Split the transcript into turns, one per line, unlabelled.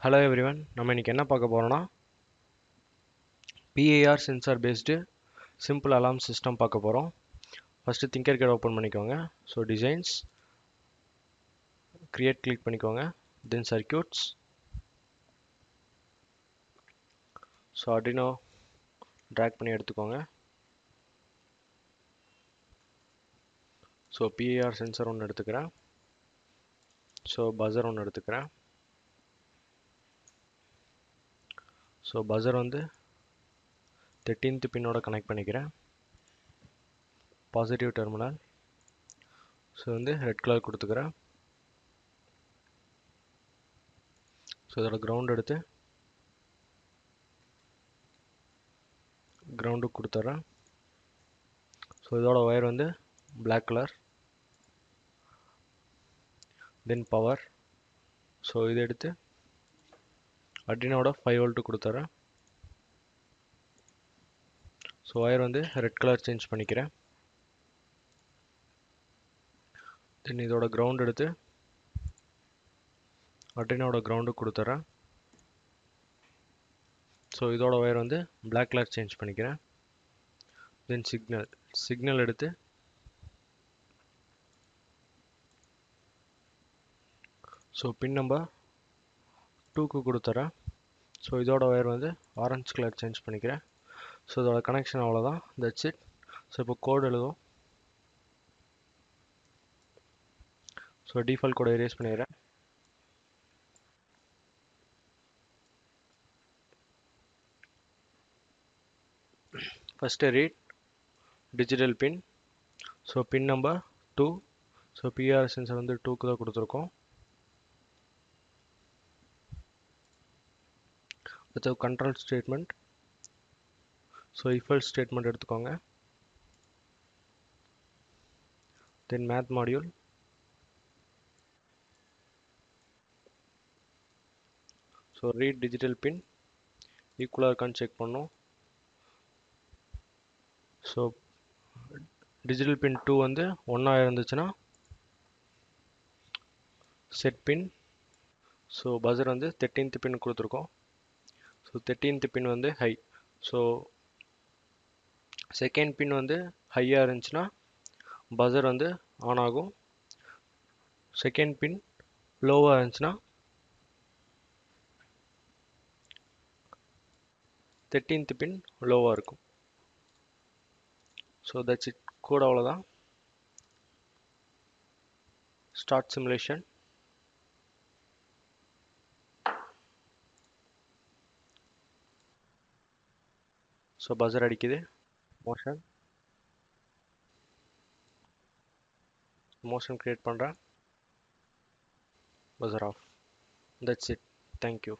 Hello everyone, நம்ம இன்னைக்கு என்ன பார்க்க போறோம்னா PIR sensor based simple alarm system பார்க்க போறோம். First Tinkercad open பண்ணிக்கோங்க. So designs, create click பண்ணிக்கோங்க. Then circuits. So Arduino drag பண்ணி எடுத்துக்கோங்க. So PIR sensor ஒன்று எடுத்துக்கிறேன். So buzzer ஒன்று எடுத்துக்கிறேன். So buzzer வந்து 13th பின்னோட கனெக்ட் பண்ணிக்கிறேன். Positive terminal. ஸோ வந்து ரெட் கலர் கொடுத்துக்கிறேன். ஸோ இதோட கிரவுண்ட் எடுத்து கிரவுண்டுக்கு கொடுத்துட்றேன். ஸோ இதோட ஒயர் வந்து black colour. Then power. So இதை எடுத்து அட்ரினோட 5 வோல்ட்டு கொடுத்துட்றேன். ஸோ ஒயர் வந்து ரெட் கலர் சேஞ்ச் பண்ணிக்கிறேன். தென் இதோட கிரவுண்ட் எடுத்து அட்ரினோட கிரவுண்டுக்கு கொடுத்துட்றேன். ஸோ இதோட ஒயர் வந்து பிளாக் கலர் சேஞ்ச் பண்ணிக்கிறேன். தென் சிக்னல் எடுத்து ஸோ பின் நம்பர் 2க்கு கொடுத்துட்றேன். ஸோ இதோட ஒயர் வந்து ஆரஞ்சு கலர் சேஞ்ச் பண்ணிக்கிறேன். ஸோ இதோட கனெக்ஷன் அவ்வளோதான். That's it. ஸோ இப்போ கோட் எழுதும். ஸோ டிஃபால்ட் கோடை erase பண்ணிடுறேன். First read digital pin. So pin number 2. So PIR sensor வந்து 2க்கு தான் கொடுத்துருக்கோம். அடுத்து control statement. So if else statement எடுத்துக்கோங்க. Then math module. So read digital pin ஈக்குவலாக இருக்கான்னு செக் பண்ணோம். ஸோ டிஜிட்டல் பின் 2 வந்து 1 இருந்துச்சுன்னா செட் பின். ஸோ பஸர் வந்து 13th பின் கொடுத்துருக்கோம். ஸோ 13th பின் வந்து ஹை. ஸோ செகண்ட் பின் வந்து ஹையாக இருந்துச்சுன்னா பஸர் வந்து ஆன் ஆகும். செகண்ட் பின் லோவாக இருந்துச்சுன்னா 13th பின் லோவாக இருக்கும். So that's it. கோட் அவ்வளோதான். Start simulation. ஸோ பஸர் அடிக்குது. மோஷன் கிரியேட் பண்ணுறேன். Buzzer off. That's it. Thank you.